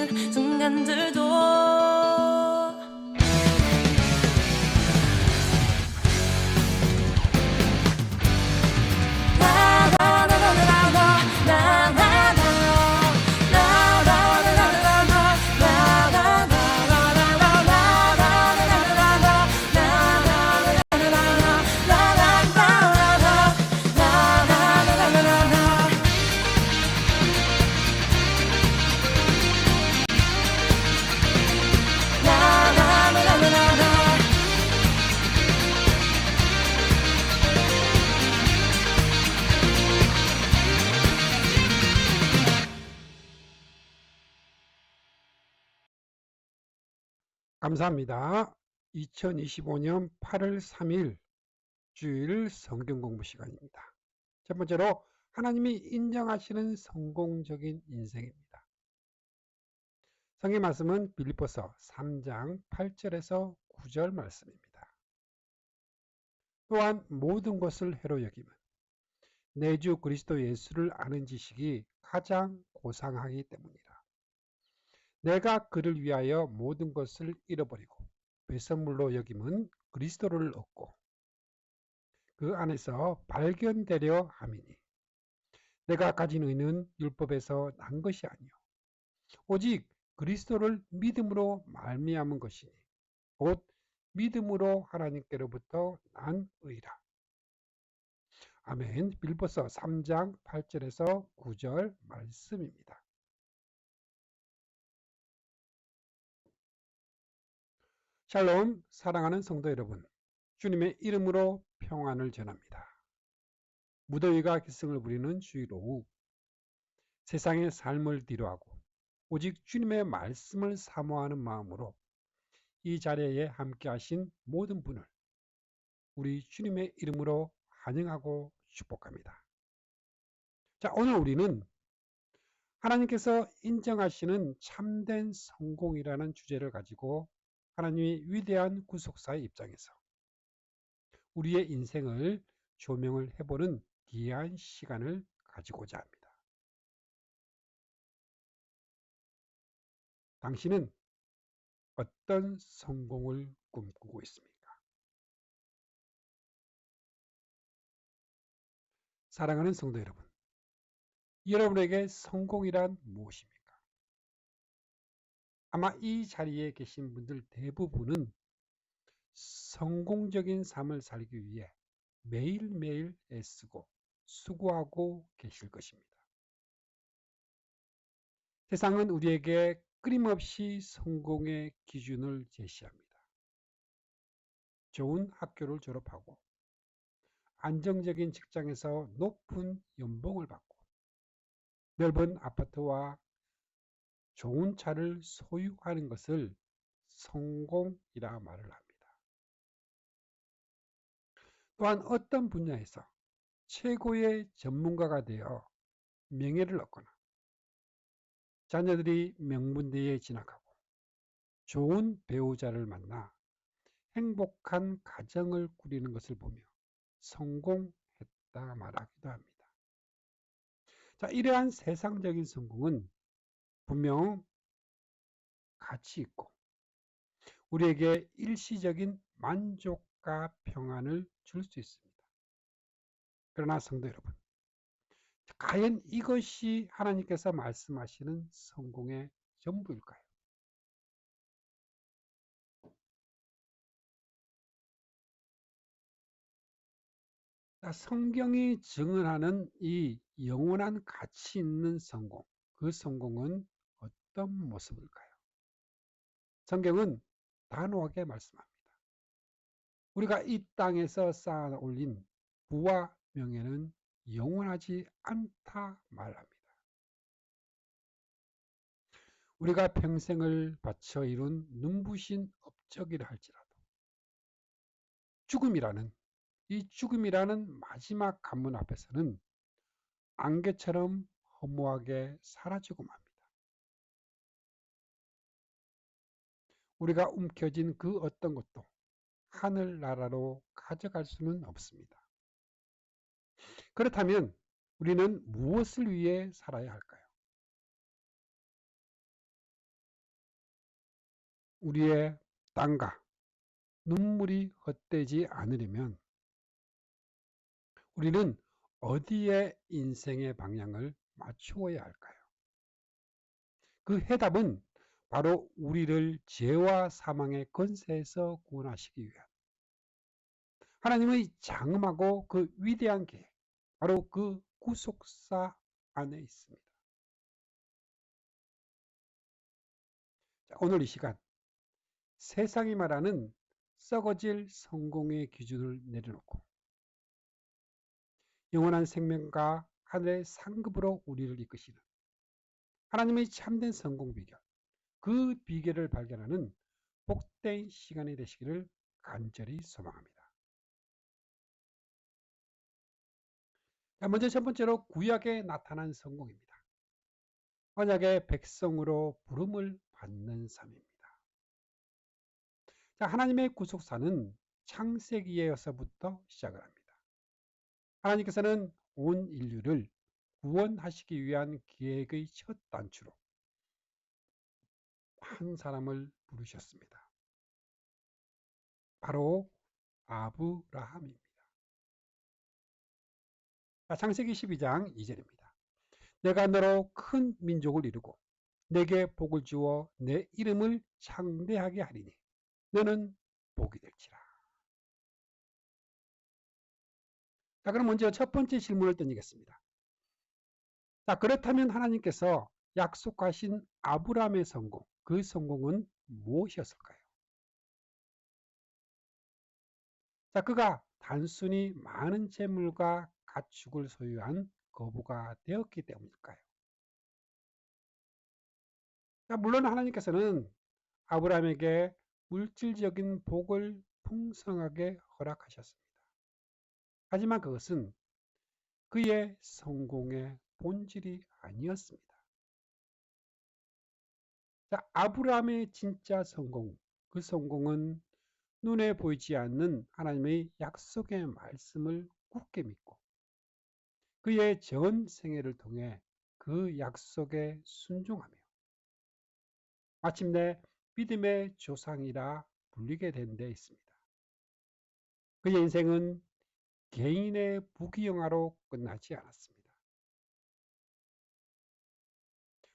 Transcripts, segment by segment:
힘든 순간들도 감사합니다. 2025년 8월 3일 주일 성경 공부 시간입니다. 첫 번째로 하나님이 인정하시는 성공적인 인생입니다. 성경 말씀은 빌립보서 3장 8절에서 9절 말씀입니다. 또한 모든 것을 해로 여김은 내 주 그리스도 예수를 아는 지식이 가장 고상하기 때문이라. 내가 그를 위하여 모든 것을 잃어버리고 배설물로 여김은 그리스도를 얻고 그 안에서 발견되려 함이니 내가 가진 의는 율법에서 난 것이 아니요 오직 그리스도를 믿음으로 말미암은 것이니 곧 믿음으로 하나님께로부터 난 의라. 아멘. 빌립보서 3장 8절에서 9절 말씀입니다. 샬롬, 사랑하는 성도 여러분, 주님의 이름으로 평안을 전합니다. 무더위가 기승을 부리는 주일 오후, 세상의 삶을 뒤로하고 오직 주님의 말씀을 사모하는 마음으로 이 자리에 함께 하신 모든 분을 우리 주님의 이름으로 환영하고 축복합니다. 자, 오늘 우리는 하나님께서 인정하시는 참된 성공이라는 주제를 가지고 하나님이 위대한 구속사의 입장에서 우리의 인생을 조명을 해보는 귀한 시간을 가지고자 합니다. 당신은 어떤 성공을 꿈꾸고 있습니까? 사랑하는 성도 여러분, 여러분에게 성공이란 무엇입니까? 아마 이 자리에 계신 분들 대부분은 성공적인 삶을 살기 위해 매일매일 애쓰고 수고하고 계실 것입니다. 세상은 우리에게 끊임없이 성공의 기준을 제시합니다. 좋은 학교를 졸업하고 안정적인 직장에서 높은 연봉을 받고 넓은 아파트와 좋은 차를 소유하는 것을 성공이라 말을 합니다. 또한 어떤 분야에서 최고의 전문가가 되어 명예를 얻거나 자녀들이 명문대에 진학하고 좋은 배우자를 만나 행복한 가정을 꾸리는 것을 보며 성공했다 말하기도 합니다. 자, 이러한 세상적인 성공은 분명 가치 있고 우리에게 일시적인 만족과 평안을 줄 수 있습니다. 그러나 성도 여러분, 과연 이것이 하나님께서 말씀하시는 성공의 전부일까요? 성경이 증언하는 이 영원한 가치 있는 성공, 그 성공은 어떤 모습일까요? 성경은 단호하게 말씀합니다. 우리가 이 땅에서 쌓아 올린 부와 명예는 영원하지 않다 말합니다. 우리가 평생을 바쳐 이룬 눈부신 업적이라 할지라도 이 죽음이라는 마지막 관문 앞에서는 안개처럼 허무하게 사라지고 맙니다. 우리가 움켜쥔 그 어떤 것도 하늘나라로 가져갈 수는 없습니다. 그렇다면 우리는 무엇을 위해 살아야 할까요? 우리의 땀과 눈물이 헛되지 않으려면 우리는 어디에 인생의 방향을 맞추어야 할까요? 그 해답은 바로 우리를 죄와 사망의 권세에서 구원하시기 위한 하나님의 장엄하고 그 위대한 계획, 바로 그 구속사 안에 있습니다. 자, 오늘 이 시간 세상이 말하는 썩어질 성공의 기준을 내려놓고 영원한 생명과 하늘의 상급으로 우리를 이끄시는 하나님의 참된 성공 비결, 그 비결을 발견하는 복된 시간이 되시기를 간절히 소망합니다. 자, 먼저 첫 번째로 구약에 나타난 성공입니다. 언약의 백성으로 부름을 받는 삶입니다. 자, 하나님의 구속사는 창세기에서부터 시작을 합니다. 하나님께서는 온 인류를 구원하시기 위한 계획의 첫 단추로 한 사람을 부르셨습니다. 바로 아브라함입니다. 자, 창세기 12장 2절입니다. 내가 너로 큰 민족을 이루고 내게 복을 주어 내 이름을 창대하게 하리니 너는 복이 될지라. 자, 그럼 먼저 첫 번째 질문을 던지겠습니다. 자, 그렇다면 하나님께서 약속하신 아브라함의 성공, 그 성공은 무엇이었을까요? 자, 그가 단순히 많은 재물과 가축을 소유한 거부가 되었기 때문일까요? 자, 물론 하나님께서는 아브라함에게 물질적인 복을 풍성하게 허락하셨습니다. 하지만 그것은 그의 성공의 본질이 아니었습니다. 자, 아브라함의 진짜 성공, 그 성공은 눈에 보이지 않는 하나님의 약속의 말씀을 굳게 믿고 그의 전 생애를 통해 그 약속에 순종하며 마침내 믿음의 조상이라 불리게 된 데 있습니다. 그의 인생은 개인의 부귀영화로 끝나지 않았습니다.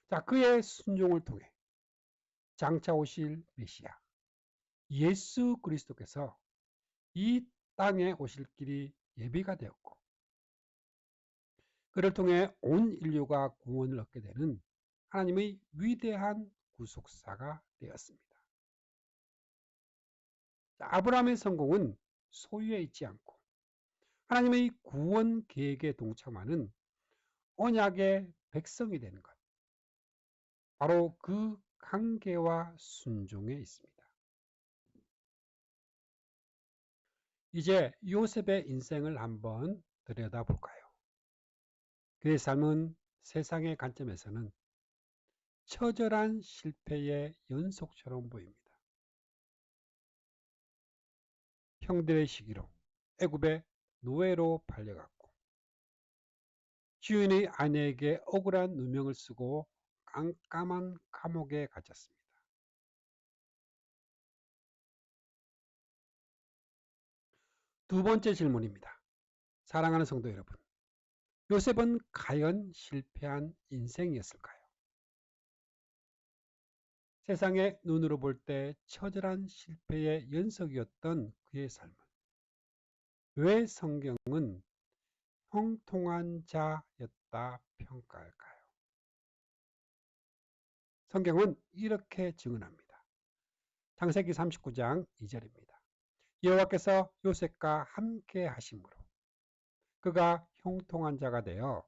자, 그의 순종을 통해 장차 오실 메시아 예수 그리스도께서 이 땅에 오실 길이 예비가 되었고 그를 통해 온 인류가 구원을 얻게 되는 하나님의 위대한 구속사가 되었습니다. 아브라함의 성공은 소유에 있지 않고 하나님의 구원 계획에 동참하는 언약의 백성이 되는 것, 바로 그 관계와 순종에 있습니다. 이제 요셉의 인생을 한번 들여다볼까요? 그의 삶은 세상의 관점에서는 처절한 실패의 연속처럼 보입니다. 형들의 시기로 애굽의 노예로 팔려갔고 주인의 아내에게 억울한 누명을 쓰고 깜깜한 감옥에 갇혔습니다. 두 번째 질문입니다. 사랑하는 성도 여러분, 요셉은 과연 실패한 인생이었을까요? 세상의 눈으로 볼 때 처절한 실패의 연속이었던 그의 삶은 왜 성경은 형통한 자였다 평가할까요? 성경은 이렇게 증언합니다. 창세기 39장 2절입니다. 여호와께서 요셉과 함께 하심으로 그가 형통한 자가 되어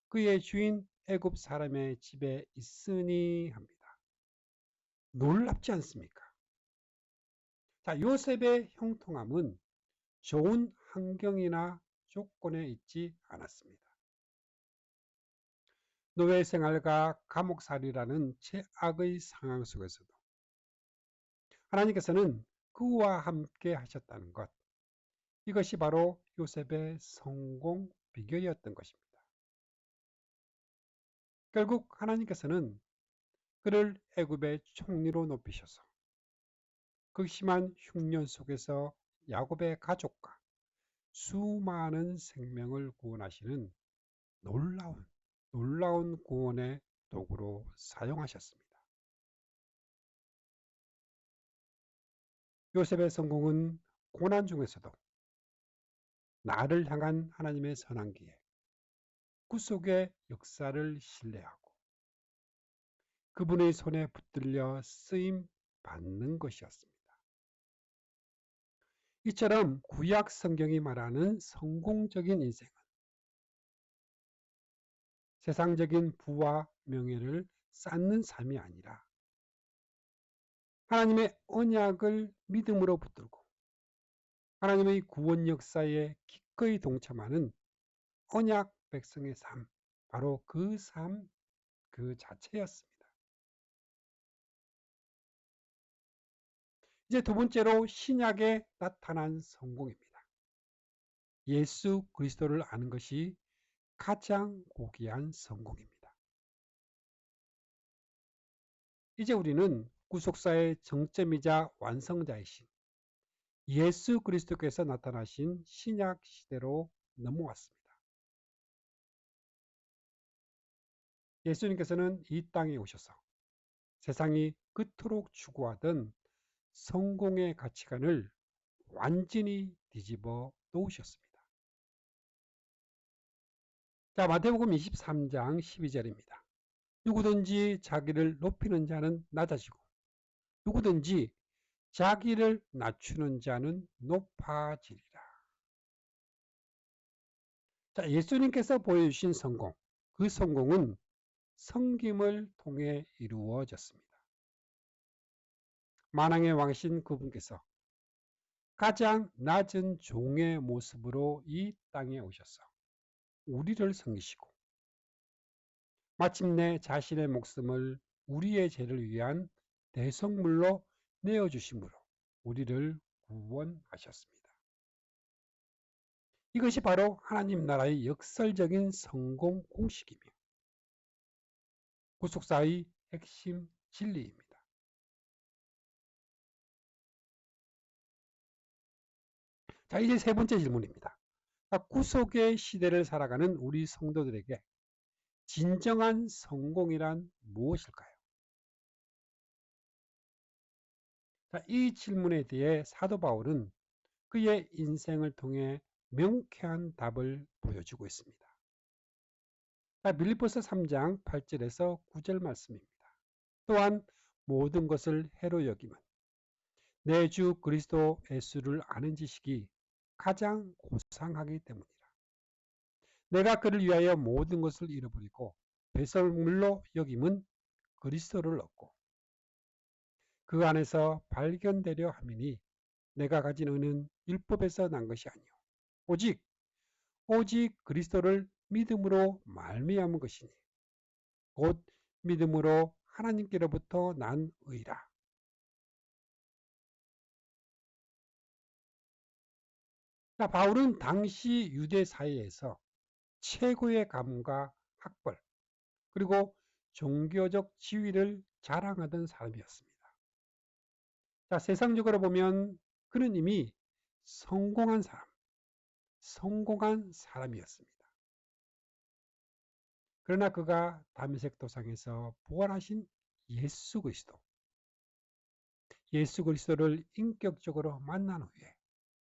그의 주인 애굽 사람의 집에 있으니 합니다. 놀랍지 않습니까? 자, 요셉의 형통함은 좋은 환경이나 조건에 있지 않았습니다. 노예 생활과 감옥살이라는 최악의 상황 속에서도 하나님께서는 그와 함께 하셨다는 것, 이것이 바로 요셉의 성공 비결이었던 것입니다. 결국 하나님께서는 그를 애굽의 총리로 높이셔서 극심한 흉년 속에서 야곱의 가족과 수많은 생명을 구원하시는 놀라운 구원의 도구로 사용하셨습니다. 요셉의 성공은 고난 중에서도 나를 향한 하나님의 선한 구속의 역사를 신뢰하고 그분의 손에 붙들려 쓰임 받는 것이었습니다. 이처럼 구약 성경이 말하는 성공적인 인생은 세상적인 부와 명예를 쌓는 삶이 아니라 하나님의 언약을 믿음으로 붙들고 하나님의 구원 역사에 기꺼이 동참하는 언약 백성의 삶, 바로 그 삶 그 자체였습니다. 이제 두 번째로 신약에 나타난 성공입니다. 예수 그리스도를 아는 것이 가장 고귀한 성공입니다. 이제 우리는 구속사의 정점이자 완성자이신 예수 그리스도께서 나타나신 신약 시대로 넘어왔습니다. 예수님께서는 이 땅에 오셔서 세상이 그토록 추구하던 성공의 가치관을 완전히 뒤집어 놓으셨습니다. 자, 마태복음 23장 12절입니다. 누구든지 자기를 높이는 자는 낮아지고 누구든지 자기를 낮추는 자는 높아지리라. 자, 예수님께서 보여주신 성공, 그 성공은 섬김을 통해 이루어졌습니다. 만왕의 왕이신 그분께서 가장 낮은 종의 모습으로 이 땅에 오셔서 우리를 섬기시고 마침내 자신의 목숨을 우리의 죄를 위한 대속물로 내어주심으로 우리를 구원하셨습니다. 이것이 바로 하나님 나라의 역설적인 성공 공식이며 구속사의 핵심 진리입니다. 자, 이제 세 번째 질문입니다. 구속의 시대를 살아가는 우리 성도들에게 진정한 성공이란 무엇일까요? 자, 이 질문에 대해 사도 바울은 그의 인생을 통해 명쾌한 답을 보여주고 있습니다. 자, 빌립보서 3장 8절에서 9절 말씀입니다. 또한 모든 것을 해로 여김은 내 주 그리스도 예수를 아는 지식이 가장 고상하기 때문이라. 내가 그를 위하여 모든 것을 잃어버리고 배설물로 여김은 그리스도를 얻고 그 안에서 발견되려 함이니 내가 가진 의는 율법에서 난 것이 아니요 오직 그리스도를 믿음으로 말미암은 것이니 곧 믿음으로 하나님께로부터 난 의라. 자, 바울은 당시 유대 사회에서 최고의 가문과 학벌 그리고 종교적 지위를 자랑하던 사람이었습니다. 자, 세상적으로 보면 그는 이미 성공한 사람이었습니다. 그러나 그가 다메섹 도상에서 부활하신 예수 그리스도를 인격적으로 만난 후에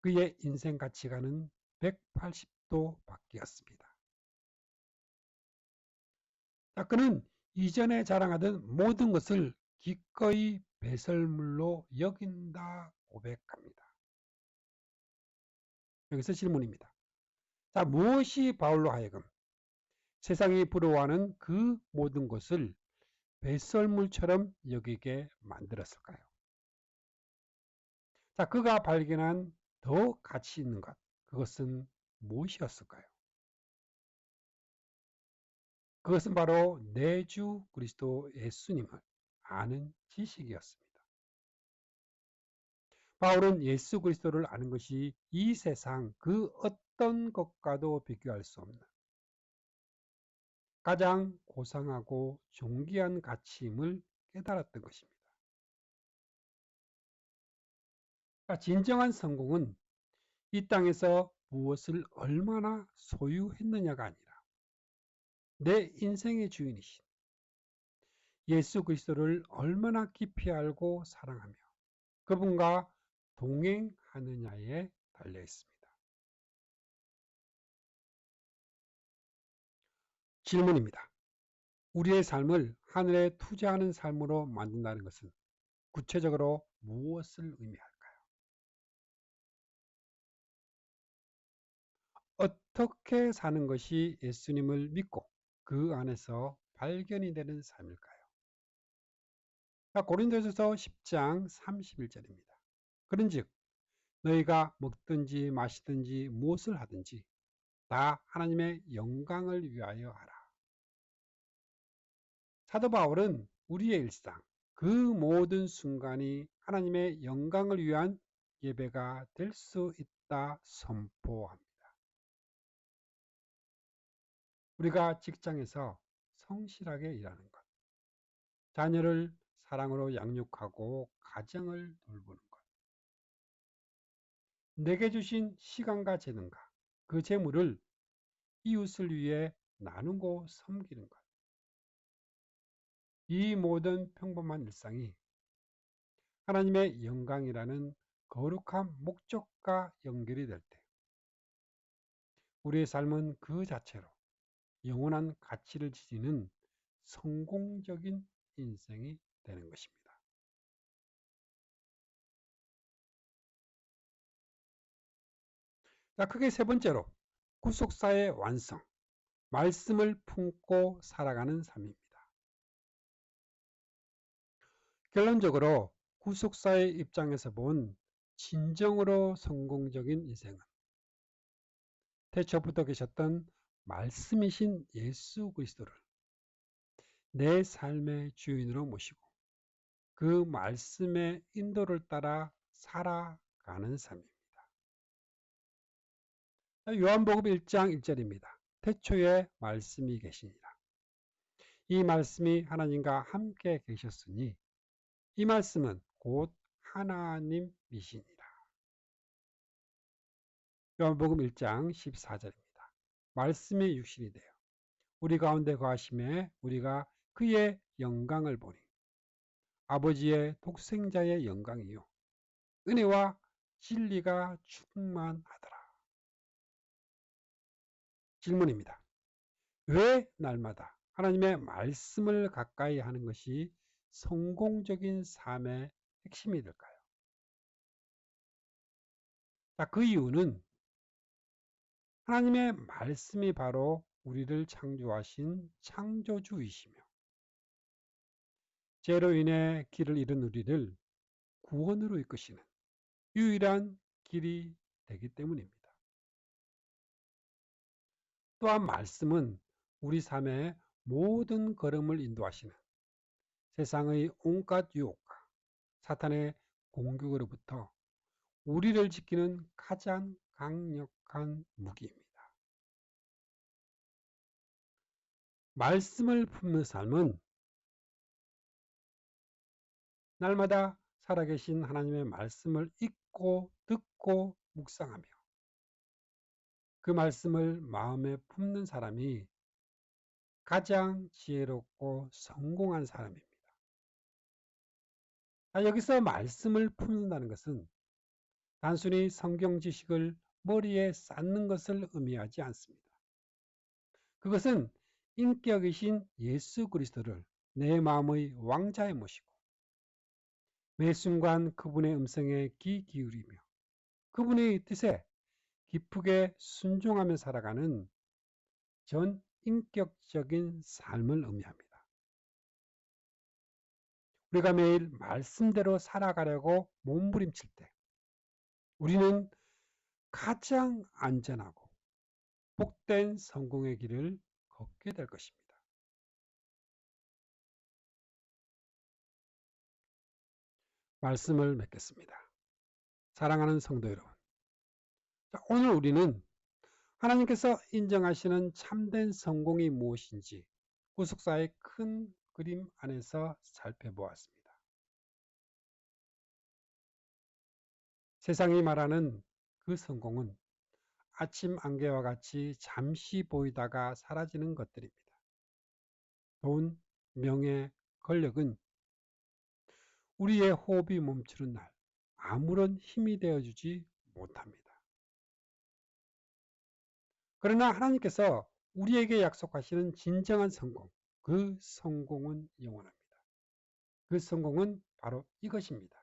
그의 인생 가치관은 180도 바뀌었습니다. 자, 그는 이전에 자랑하던 모든 것을 기꺼이 배설물로 여긴다 고백합니다. 여기서 질문입니다. 자, 무엇이 바울로 하여금 세상이 부러워하는 그 모든 것을 배설물처럼 여기게 만들었을까요? 자, 그가 발견한 더 가치 있는 것, 그것은 무엇이었을까요? 그것은 바로 내 주 그리스도 예수님을 아는 지식이었습니다. 바울은 예수 그리스도를 아는 것이 이 세상 그 어떤 것과도 비교할 수 없는 가장 고상하고 존귀한 가치임을 깨달았던 것입니다. 진정한 성공은 이 땅에서 무엇을 얼마나 소유했느냐가 아니라 내 인생의 주인이신 예수 그리스도를 얼마나 깊이 알고 사랑하며 그분과 동행하느냐에 달려 있습니다. 질문입니다. 우리의 삶을 하늘에 투자하는 삶으로 만든다는 것은 구체적으로 무엇을 의미할까요? 어떻게 사는 것이 예수님을 믿고 그 안에서 발견이 되는 삶일까요? 고린도전서 10장 31절입니다. 그런즉 너희가 먹든지 마시든지 무엇을 하든지 다 하나님의 영광을 위하여 하라. 사도 바울은 우리의 일상, 그 모든 순간이 하나님의 영광을 위한 예배가 될 수 있다 선포합니다. 우리가 직장에서 성실하게 일하는 것, 자녀를 사랑으로 양육하고 가정을 돌보는 것, 내게 주신 시간과 재능과 그 재물을 이웃을 위해 나누고 섬기는 것. 이 모든 평범한 일상이 하나님의 영광이라는 거룩한 목적과 연결이 될 때, 우리의 삶은 그 자체로 영원한 가치를 지니는 성공적인 인생이 되는 것입니다. 크게 세 번째로 구속사의 완성, 말씀을 품고 살아가는 삶입니다. 결론적으로 구속사의 입장에서 본 진정으로 성공적인 인생은 태초부터 계셨던 말씀이신 예수 그리스도를 내 삶의 주인으로 모시고 그 말씀의 인도를 따라 살아가는 삶입니다. 요한복음 1장 1절입니다. 태초에 말씀이 계시니라. 이 말씀이 하나님과 함께 계셨으니 이 말씀은 곧 하나님이시니라. 요한복음 1장 14절입니다. 말씀이 육신이 되어 우리 가운데 거하심에 우리가 그의 영광을 보니 아버지의 독생자의 영광이요 은혜와 진리가 충만하더라. 질문입니다. 왜 날마다 하나님의 말씀을 가까이 하는 것이 성공적인 삶의 핵심이 될까요? 그 이유는 하나님의 말씀이 바로 우리를 창조하신 창조주이시며 죄로 인해 길을 잃은 우리를 구원으로 이끄시는 유일한 길이 되기 때문입니다. 또한 말씀은 우리 삶의 모든 걸음을 인도하시는 세상의 온갖 유혹과 사탄의 공격으로부터 우리를 지키는 가장 강력한 무기입니다. 말씀을 품는 삶은 날마다 살아계신 하나님의 말씀을 읽고 듣고 묵상하며 그 말씀을 마음에 품는 사람이 가장 지혜롭고 성공한 사람입니다. 여기서 말씀을 품는다는 것은 단순히 성경 지식을 머리에 쌓는 것을 의미하지 않습니다. 그것은 인격이신 예수 그리스도를 내 마음의 왕자에 모시고 매 순간 그분의 음성에 귀 기울이며 그분의 뜻에 기쁘게 순종하며 살아가는 전 인격적인 삶을 의미합니다. 우리가 매일 말씀대로 살아가려고 몸부림칠 때 우리는 가장 안전하고 복된 성공의 길을 걷게 될 것입니다. 말씀을 맺겠습니다. 사랑하는 성도 여러분, 오늘 우리는 하나님께서 인정하시는 참된 성공이 무엇인지 구속사의 큰 그림 안에서 살펴보았습니다. 세상이 말하는 그 성공은 아침 안개와 같이 잠시 보이다가 사라지는 것들입니다. 돈, 명예, 권력은 우리의 호흡이 멈추는 날 아무런 힘이 되어주지 못합니다. 그러나 하나님께서 우리에게 약속하시는 진정한 성공, 그 성공은 영원합니다. 그 성공은 바로 이것입니다.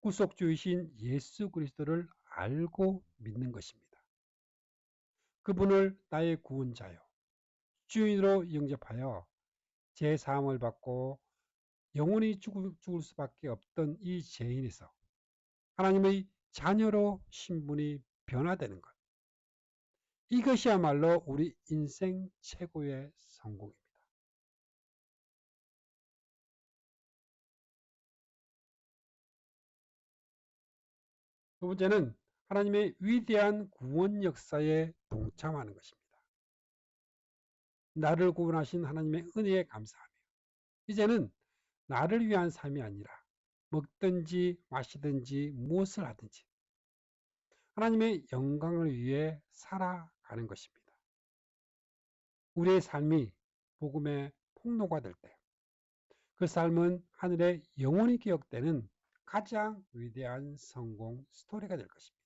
구속주이신 예수 그리스도를 알고 믿는 것입니다. 그분을 나의 구원자요, 주인으로 영접하여 제 사함을 받고 영원히 죽을 수밖에 없던 이 죄인에서 하나님의 자녀로 신분이 변화되는 것. 이것이야말로 우리 인생 최고의 성공입니다. 두 번째는 하나님의 위대한 구원 역사에 동참하는 것입니다. 나를 구원하신 하나님의 은혜에 감사하며 이제는 나를 위한 삶이 아니라 먹든지 마시든지 무엇을 하든지 하나님의 영광을 위해 살아가는 것입니다. 우리의 삶이 복음의 폭로가 될 때 그 삶은 하늘에 영원히 기억되는 가장 위대한 성공 스토리가 될 것입니다.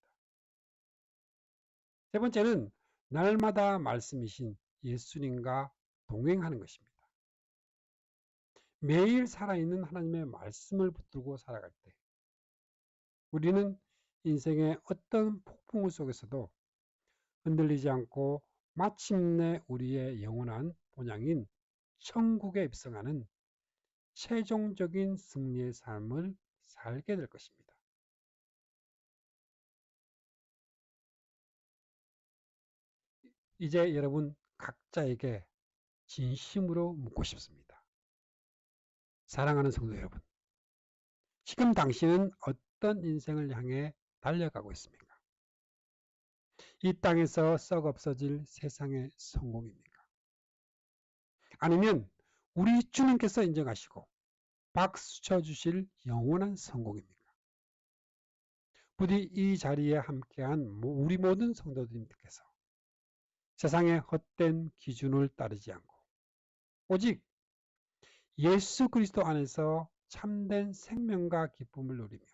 세 번째는 날마다 말씀이신 예수님과 동행하는 것입니다. 매일 살아있는 하나님의 말씀을 붙들고 살아갈 때 우리는 인생의 어떤 폭풍우 속에서도 흔들리지 않고 마침내 우리의 영원한 본향인 천국에 입성하는 최종적인 승리의 삶을 살게 될 것입니다. 이제 여러분 각자에게 진심으로 묻고 싶습니다. 사랑하는 성도 여러분, 지금 당신은 어떤 인생을 향해 달려가고 있습니까? 이 땅에서 썩 없어질 세상의 성공입니까? 아니면 우리 주님께서 인정하시고 박수 쳐주실 영원한 성공입니까? 부디 이 자리에 함께한 우리 모든 성도님들께서 세상의 헛된 기준을 따르지 않고 오직 예수 그리스도 안에서 참된 생명과 기쁨을 누리며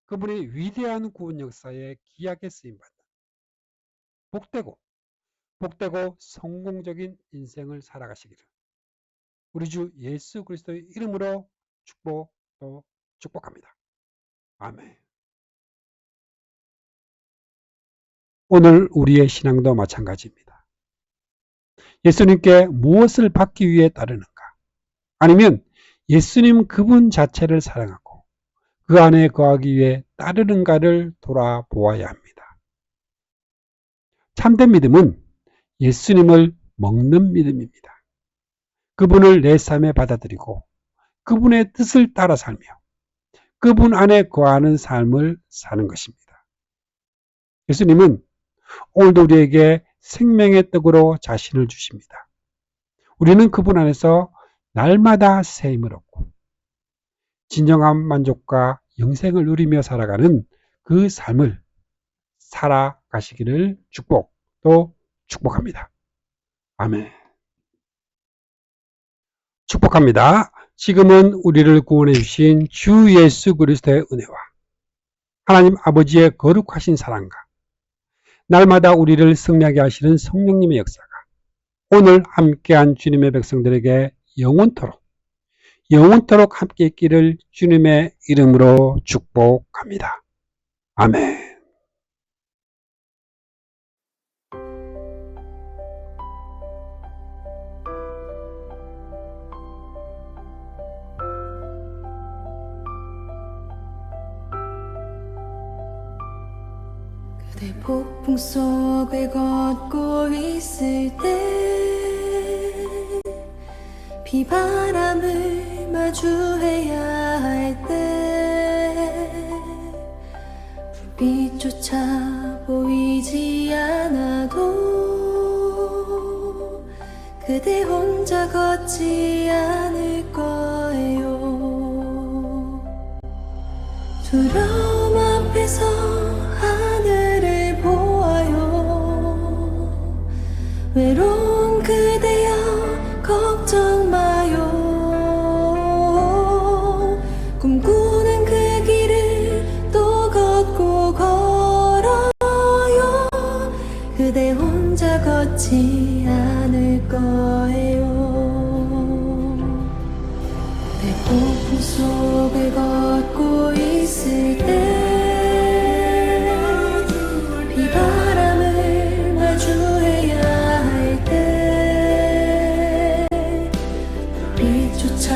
그분의 위대한 구원 역사에 귀하게 쓰임받는 복되고 성공적인 인생을 살아가시기를 우리 주 예수 그리스도의 이름으로 축복합니다. 아멘. 오늘 우리의 신앙도 마찬가지입니다. 예수님께 무엇을 받기 위해 따르는가? 아니면 예수님 그분 자체를 사랑하고 그 안에 거하기 위해 따르는가를 돌아보아야 합니다. 참된 믿음은 예수님을 먹는 믿음입니다. 그분을 내 삶에 받아들이고 그분의 뜻을 따라 살며 그분 안에 거하는 삶을 사는 것입니다. 예수님은 오늘도 우리에게 생명의 떡으로 자신을 주십니다. 우리는 그분 안에서 날마다 새 힘을 얻고 진정한 만족과 영생을 누리며 살아가는 그 삶을 살아가시기를 축복합니다. 아멘. 축복합니다. 지금은 우리를 구원해 주신 주 예수 그리스도의 은혜와 하나님 아버지의 거룩하신 사랑과 날마다 우리를 승리하게 하시는 성령님의 역사가 오늘 함께한 주님의 백성들에게 영원토록 함께 있기를 주님의 이름으로 축복합니다. 아멘. 그대 폭풍 속을 걷고 있을 때 비바람을 마주해야 할 때 불빛조차 보이지 않아도 그대 혼자 걷지 않을 거예요. 두려움 앞에서 하늘을 보아요. 외로운 그대여 걱정 마요. 꿈꾸는 그 길을 또 걷고 걸어요. 그대 혼자 걷지 않을 거예요. 배고픔 속을 걷고 있을 때, 비바람을 마주해야 할 때, 빛조차